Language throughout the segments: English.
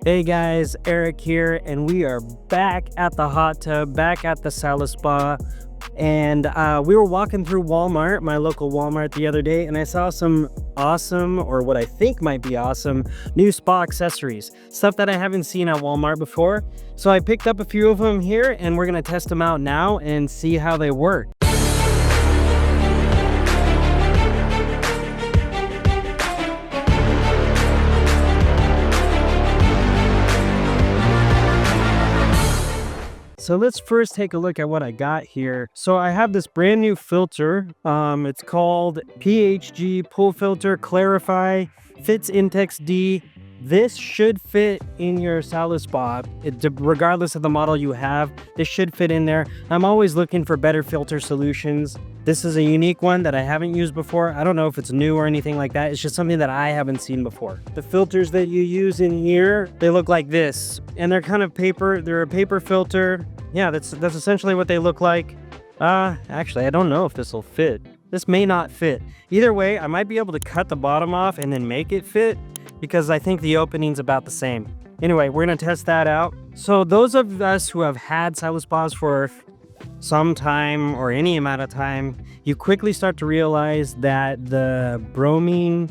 Hey guys, Eric here, and we are back at the hot tub, back at the saluspa. And we were walking through Walmart, my local Walmart, the other day, and I saw some awesome, or what I think might be awesome, new spa accessories, stuff that I haven't seen at Walmart before. So I picked up a few of them here, and we're gonna test them out now and see how they work. So let's first take a look at what I got here. So I have this brand new filter. It's called PHG Pool Filter Clarify, fits Intex D. This should fit in your saluspa, regardless of the model you have. This should fit in there. I'm always looking for better filter solutions. This is a unique one that I haven't used before. I don't know if it's new or anything like that. It's just something that I haven't seen before. The filters that you use in here, they look like this, and they're kind of paper. They're a paper filter. Yeah, that's essentially what they look like. Actually, I don't know if this will fit. This may not fit. Either way, I might be able to cut the bottom off and then make it fit, because I think the opening's about the same. Anyway, we're gonna test that out. So those of us who have had saluspas for some time or any amount of time, you quickly start to realize that the bromine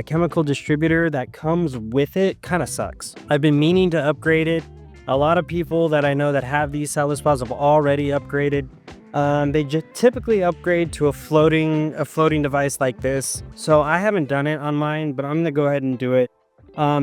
chemical distributor that comes with it kind of sucks. I've been meaning to upgrade it. A lot of people that I know that have these saluspas have already upgraded. They just typically upgrade to a floating device like this. So I haven't done it on mine, but I'm gonna go ahead and do it.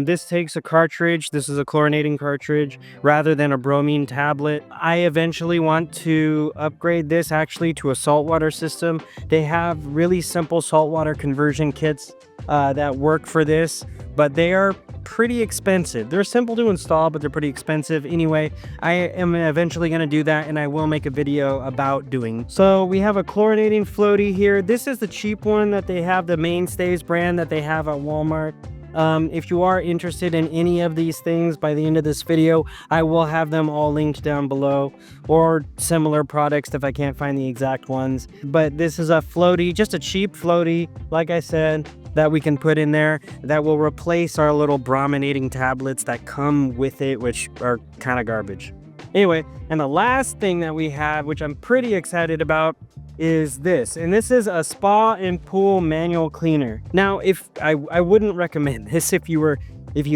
This takes a cartridge. This is a chlorinating cartridge rather than a bromine tablet. I eventually want to upgrade this actually to a saltwater system. They have really simple saltwater conversion kits that work for this, but they are pretty expensive. They're simple to install, but they're pretty expensive. Anyway, I am eventually going to do that, and I will make a video about doing. So we have a chlorinating floaty here. This is the cheap one that they have, the Mainstays brand that they have at Walmart. If you are interested in any of these things, by the end of this video, I will have them all linked down below, or similar products if I can't find the exact ones. But this is a floaty, just a cheap floaty, like I said, that we can put in there that will replace our little brominating tablets that come with it, which are kind of garbage. Anyway, and the last thing that we have, which I'm pretty excited about, is this, and this is a spa and pool manual cleaner. Now, if I wouldn't recommend this if you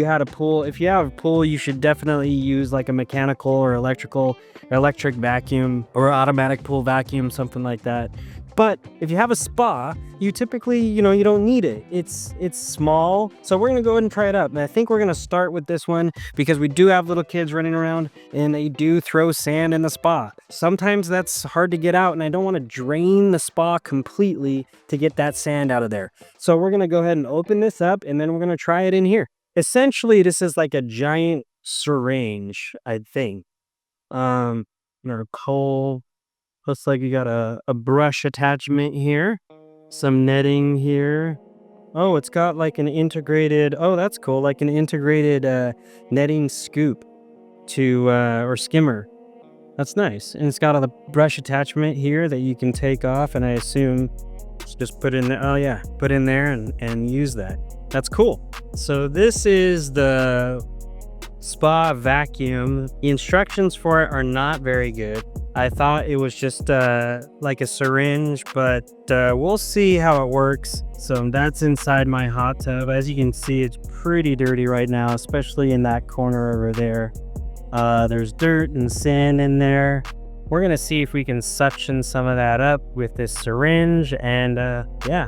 had a pool. If you have a pool, you should definitely use like a mechanical or electric vacuum or automatic pool vacuum, something like that. But if you have a spa, you typically, you don't need it. It's small. So we're gonna go ahead and try it out. And I think we're gonna start with this one because we do have little kids running around and they do throw sand in the spa. Sometimes that's hard to get out, and I don't want to drain the spa completely to get that sand out of there. So we're gonna go ahead and open this up, and then we're gonna try it in here. Essentially, this is like a giant syringe, I think. Or coal. Looks like you got a brush attachment here, some netting here. Oh, it's got like an integrated, oh, that's cool, like an integrated netting scoop or skimmer. That's nice. And it's got a brush attachment here that you can take off, and I assume just put in there. Oh yeah, put in there and use that. That's cool. So this is the spa vacuum. The instructions for it are not very good. I thought it was just like a syringe, but we'll see how it works. So that's inside my hot tub. As you can see, it's pretty dirty right now, especially in that corner over there. There's dirt and sand in there. We're gonna see if we can suction some of that up with this syringe, and yeah.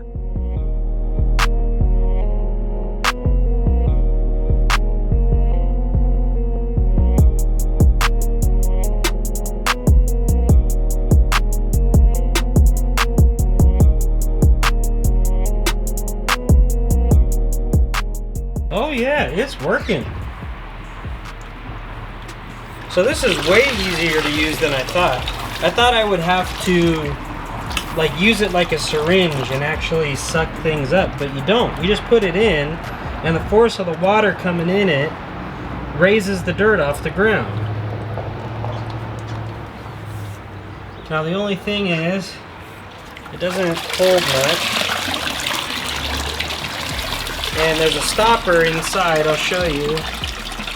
Oh yeah, it's working. So this is way easier to use than I thought. I thought I would have to like use it like a syringe and actually suck things up, but you don't. You just put it in, and the force of the water coming in it raises the dirt off the ground. Now the only thing is, it doesn't hold much. And there's a stopper inside, I'll show you,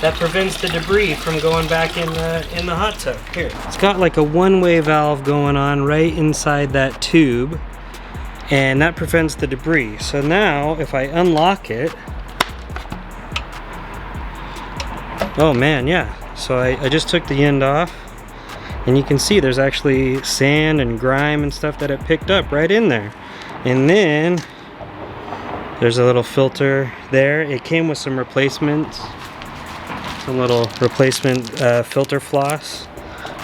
that prevents the debris from going back in the hot tub. Here, it's got like a one-way valve going on right inside that tube, and that prevents the debris. So now if I unlock it, oh man, yeah. So I just took the end off, and you can see there's actually sand and grime and stuff that it picked up right in there. And then there's a little filter there. It came with some replacements, some little replacement filter floss.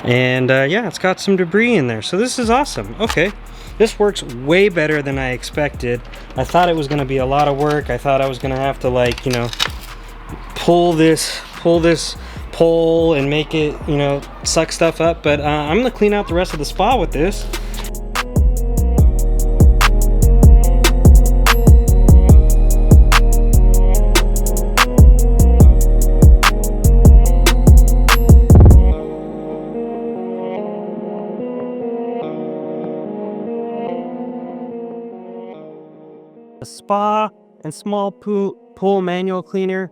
And yeah, it's got some debris in there. So this is awesome. Okay, this works way better than I expected. I thought it was gonna be a lot of work. I thought I was gonna have to, like, you know, pull this pole and make it, you know, suck stuff up. But I'm gonna clean out the rest of the spa with this. The spa and small pool manual cleaner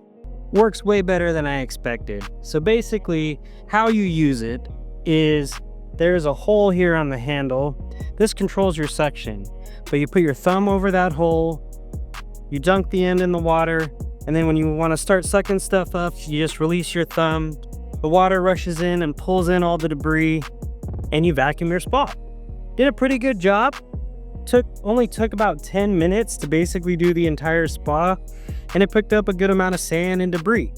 works way better than I expected. So basically, how you use it is there's a hole here on the handle. This controls your suction, but you put your thumb over that hole, you dunk the end in the water, and then when you want to start sucking stuff up, you just release your thumb. The water rushes in and pulls in all the debris, and you vacuum your spa. Did a pretty good job. Only took about 10 minutes to basically do the entire spa, and it picked up a good amount of sand and debris.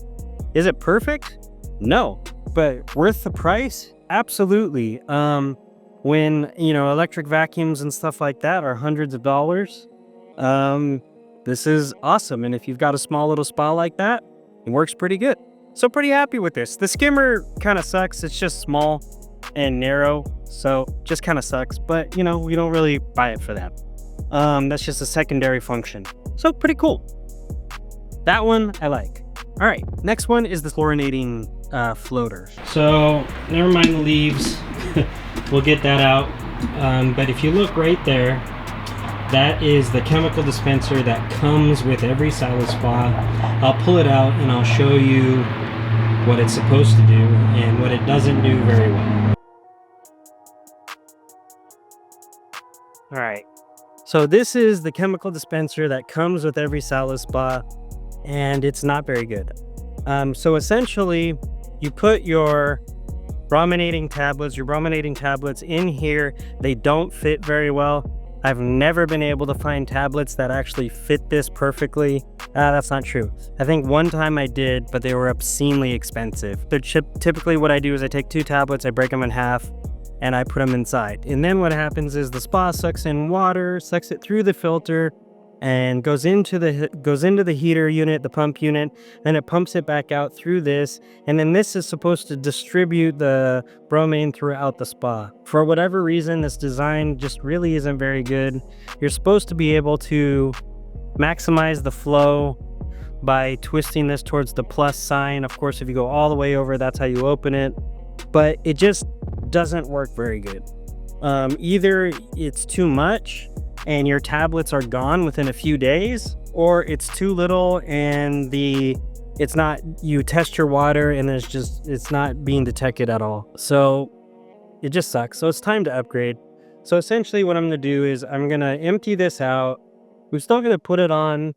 Is it perfect? No, but worth the price? Absolutely. When, you know, electric vacuums and stuff like that are hundreds of dollars, this is awesome. And if you've got a small little spa like that, it works pretty good. So pretty happy with this. The skimmer kind of sucks. It's just small and narrow, so just kind of sucks, but you know, we don't really buy it for that. That's just a secondary function, so pretty cool. That one I like. All right, next one is the chlorinating floater. So never mind the leaves. We'll get that out. But if you look right there, that is the chemical dispenser that comes with every saluspa. I'll pull it out and I'll show you what it's supposed to do and what it doesn't do very well. All right, so this is the chemical dispenser that comes with every saluspa, and it's not very good. So essentially, you put your brominating tablets in here. They don't fit very well. I've never been able to find tablets that actually fit this perfectly. That's not true. I think one time I did, but they were obscenely expensive. They're typically what I do is I take 2 tablets, I break them in half, and I put them inside. And then what happens is the spa sucks in water, sucks it through the filter, and goes into the heater unit, the pump unit, and it pumps it back out through this. And then this is supposed to distribute the bromine throughout the spa. For whatever reason, this design just really isn't very good. You're supposed to be able to maximize the flow by twisting this towards the plus sign. Of course, if you go all the way over, that's how you open it. But it just doesn't work very good. Either it's too much and your tablets are gone within a few days, or it's too little and it's not, you test your water and it's not being detected at all. So it just sucks. So it's time to upgrade. So essentially what I'm gonna do is I'm gonna empty this out. We're still gonna put it on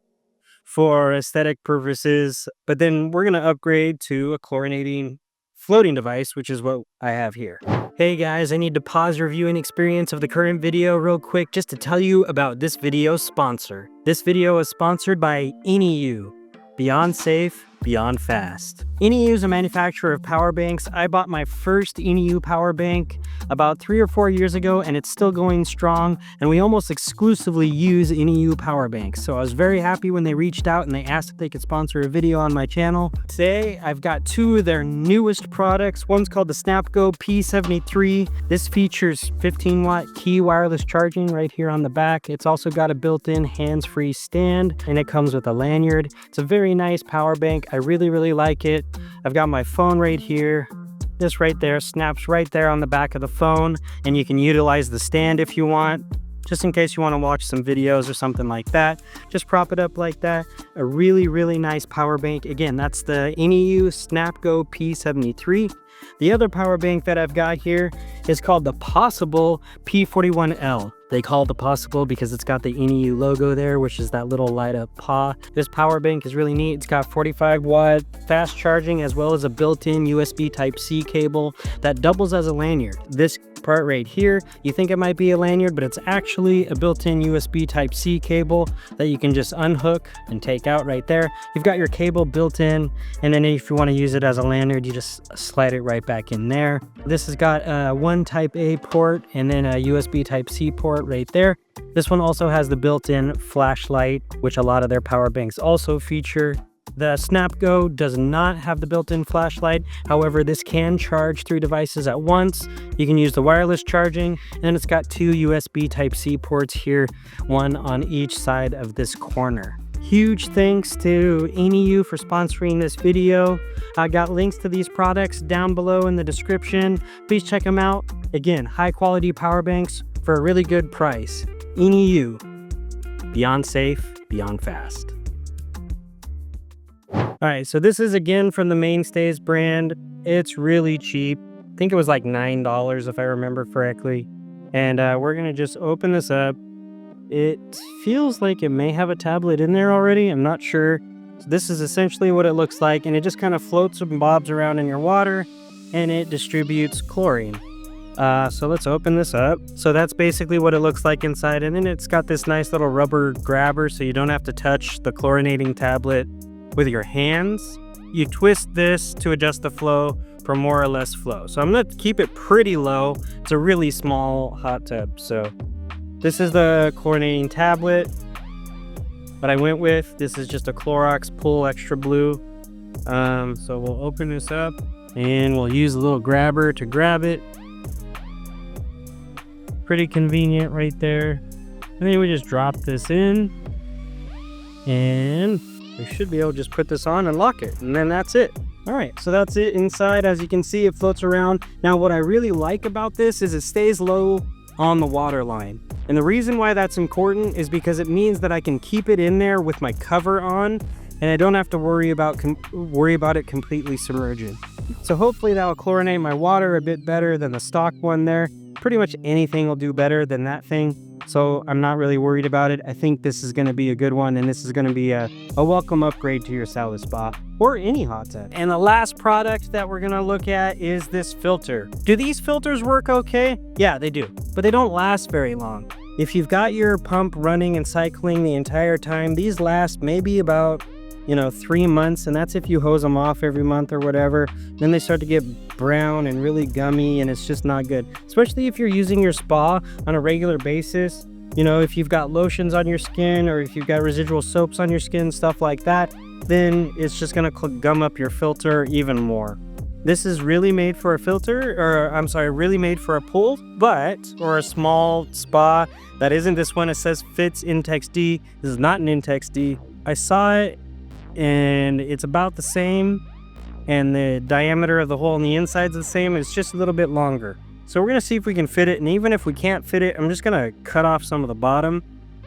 for aesthetic purposes, but then we're gonna upgrade to a chlorinating floating device, which is what I have here. Hey guys, I need to pause your viewing experience of the current video real quick just to tell you about this video's sponsor. This video is sponsored by NEU, Beyond Safe, Beyond Fast. NEU is a manufacturer of power banks. I bought my first NEU power bank about 3 or 4 years ago, and it's still going strong, and we almost exclusively use NEU power banks. So I was very happy when they reached out and they asked if they could sponsor a video on my channel. Today, I've got 2 of their newest products. One's called the SnapGo P73. This features 15-watt key wireless charging right here on the back. It's also got a built-in hands-free stand, and it comes with a lanyard. It's a very nice power bank. I really, really like it. I've got my phone right here. This right there snaps right there on the back of the phone, and you can utilize the stand if you want. just in case you want to watch some videos or something like that. Just prop it up like that. A really, really nice power bank. Again, that's the NEU SnapGo P73. The other power bank that I've got here is called the Pawsible P41L. They call it the Pawsible because it's got the NEU logo there, which is that little light up paw. This power bank is really neat. It's got 45-watt fast charging as well as a built-in USB Type-C cable that doubles as a lanyard. This part right here, you think it might be a lanyard, but it's actually a built-in USB Type-C cable that you can just unhook and take out right there. You've got your cable built in, and then if you want to use it as a lanyard, you just slide it right back in there. This has got one Type A port and then a USB Type-C port right there. This one also has the built-in flashlight, which a lot of their power banks also feature. The SnapGo does not have the built-in flashlight. However, this can charge 3 devices at once. You can use the wireless charging, and it's got 2 USB Type-C ports here, one on each side of this corner. Huge thanks to NEU for sponsoring this video. I got links to these products down below in the description. Please check them out. Again, high quality power banks for a really good price. NEU, beyond safe, beyond fast. All right, so this is again from the Mainstays brand. It's really cheap. I think it was like $9 if I remember correctly. And we're gonna just open this up. It feels like it may have a tablet in there already. I'm not sure. So this is essentially what it looks like, and it just kind of floats and bobs around in your water, and it distributes chlorine. So let's open this up. So that's basically what it looks like inside, and then it's got this nice little rubber grabber so you don't have to touch the chlorinating tablet with your hands. You twist this to adjust the flow for more or less flow. So I'm gonna keep it pretty low. It's a really small hot tub. So this is the chlorinating tablet that I went with. This is just a Clorox Pull Extra Blue. So we'll open this up and we'll use a little grabber to grab it. Pretty convenient right there. And then we just drop this in and we should be able to just put this on and lock it, and then that's it. All right, so that's it inside. As you can see, it floats around. Now, what I really like about this is it stays low on the water line. And the reason why that's important is because it means that I can keep it in there with my cover on, and I don't have to worry about it completely submerging. So hopefully that will chlorinate my water a bit better than the stock one there. Pretty much anything will do better than that thing. So I'm not really worried about it. I think this is going to be a good one, and this is going to be a welcome upgrade to your saluspa or any hot tub. And the last product that we're going to look at is this filter. Do these filters work okay? Yeah, they do, but they don't last very long. If you've got your pump running and cycling the entire time, these last maybe about 3 months, and that's if you hose them off every month or whatever. Then they start to get brown and really gummy, and it's just not good, especially if you're using your spa on a regular basis. If you've got lotions on your skin, or if you've got residual soaps on your skin, stuff like that, then it's just gonna gum up your filter even more. This is really made for a filter, or I'm sorry, really made for a pool, or a small spa. That isn't this one. It says fits Intex D. This is not an Intex D. I saw it, and it's about the same, and the diameter of the hole on the inside is the same. It's just a little bit longer. So we're gonna see if we can fit it, and even if we can't fit it, I'm just gonna cut off some of the bottom,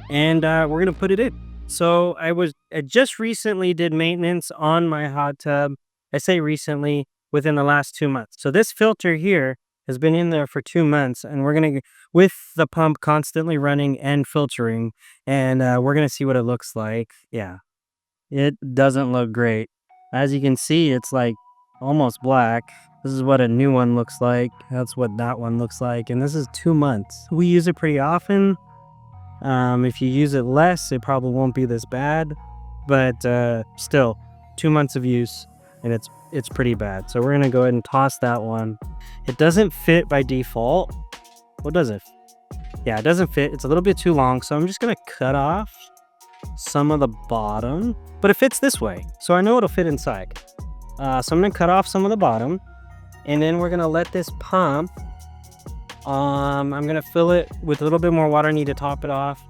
and we're gonna put it in. So I just recently did maintenance on my hot tub. I say recently, within the last 2 months. So this filter here has been in there for 2 months, and we're gonna, with the pump constantly running and filtering, and we're gonna see what it looks like. Yeah. It doesn't look great. As you can see, it's like almost black. This is what a new one looks like. That's what that one looks like. And this is 2 months. We use it pretty often. If you use it less, it probably won't be this bad. But still, 2 months of use, and it's pretty bad. So we're gonna go ahead and toss that one. It doesn't fit by default. What does it? Yeah, it doesn't fit. It's a little bit too long. So I'm just gonna cut off some of the bottom, but it fits this way, so I know it'll fit inside. So I'm gonna cut off some of the bottom, and then we're gonna let this pump. I'm gonna fill it with a little bit more water. I need to top it off,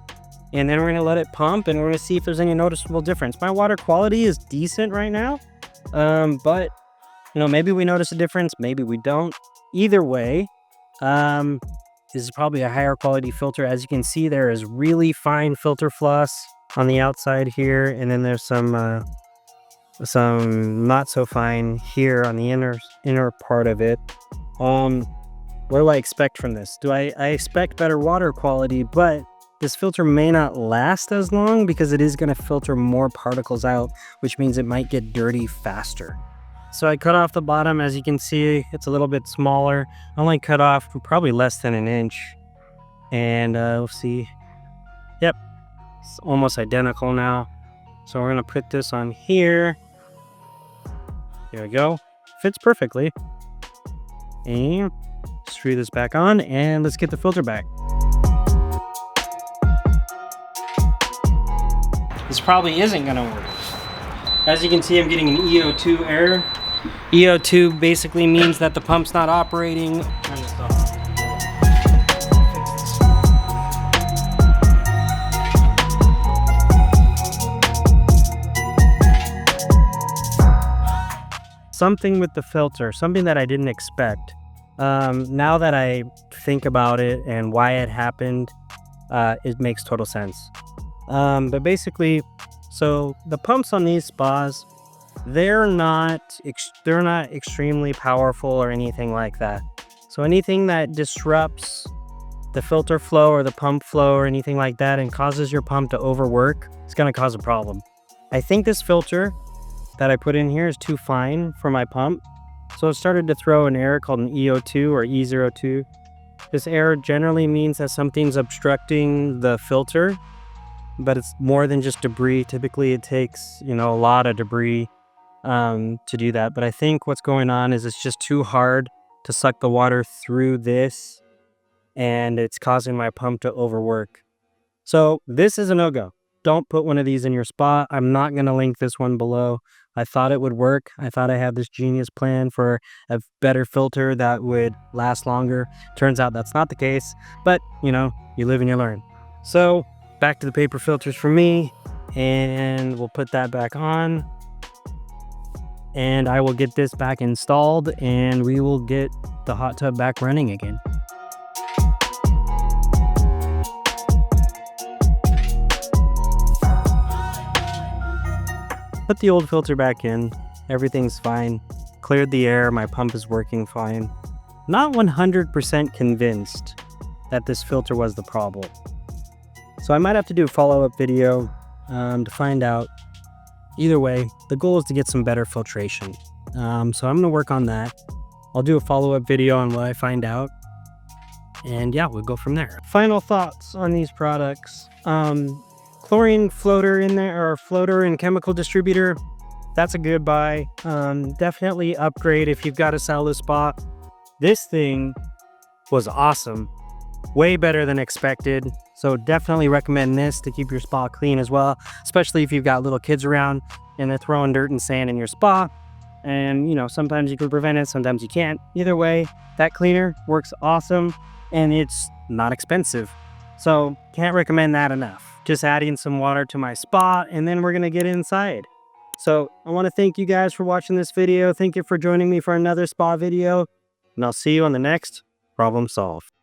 and then we're gonna let it pump, and we're gonna see if there's any noticeable difference. My water quality is decent right now, but maybe we notice a difference, maybe we don't. Either way, This is probably a higher quality filter. As you can see, there is really fine filter floss on the outside here, and then there's some not so fine here on the inner part of it. What do I expect from this? I expect better water quality, but this filter may not last as long because it is going to filter more particles out, which means it might get dirty faster. So I cut off the bottom. As you can see, it's a little bit smaller. I only cut off probably less than an inch. And we'll see. Yep, it's almost identical now. So we're going to put this on here. There we go. Fits perfectly. And screw this back on, and let's get the filter back. This probably isn't going to work. As you can see, I'm getting an EO2 error. EO2 basically means that the pump's not operating. Turn this off. Something with the filter, something that I didn't expect. Now that I think about it and why it happened, it makes total sense. But basically, so the pumps on these spas, they're not extremely powerful or anything like that. So anything that disrupts the filter flow or the pump flow or anything like that and causes your pump to overwork, it's going to cause a problem. I think this filter that I put in here is too fine for my pump. So it started to throw an error called an EO2 or E02. This error generally means that something's obstructing the filter, but it's more than just debris. Typically it takes, a lot of debris to do that. But I think what's going on is it's just too hard to suck the water through this, and it's causing my pump to overwork. So this is a no-go. Don't put one of these in your spa. I'm not going to link this one below. I thought it would work. I thought I had this genius plan for a better filter that would last longer. Turns out that's not the case, but you live and you learn. So back to the paper filters for me, and we'll put that back on, and I will get this back installed, and we will get the hot tub back running again. Put the old filter back in. Everything's fine. Cleared the air. My pump is working fine. Not 100% convinced that this filter was the problem. So I might have to do a follow-up video to find out. Either way, the goal is to get some better filtration. So I'm going to work on that. I'll do a follow-up video on what I find out. And yeah, we'll go from there. Final thoughts on these products. Chlorine floater in there, or floater and chemical distributor, that's a good buy. Definitely upgrade if you've got a saluspa. This thing was awesome, way better than expected. So definitely recommend this to keep your spa clean as well, especially if you've got little kids around and they're throwing dirt and sand in your spa. And sometimes you can prevent it, sometimes you can't. Either way, that cleaner works awesome, and it's not expensive. So can't recommend that enough. Just adding some water to my spa, and then we're gonna get inside. So I want to thank you guys for watching this video. Thank you for joining me for another spa video, and I'll see you on the next Problem Solved.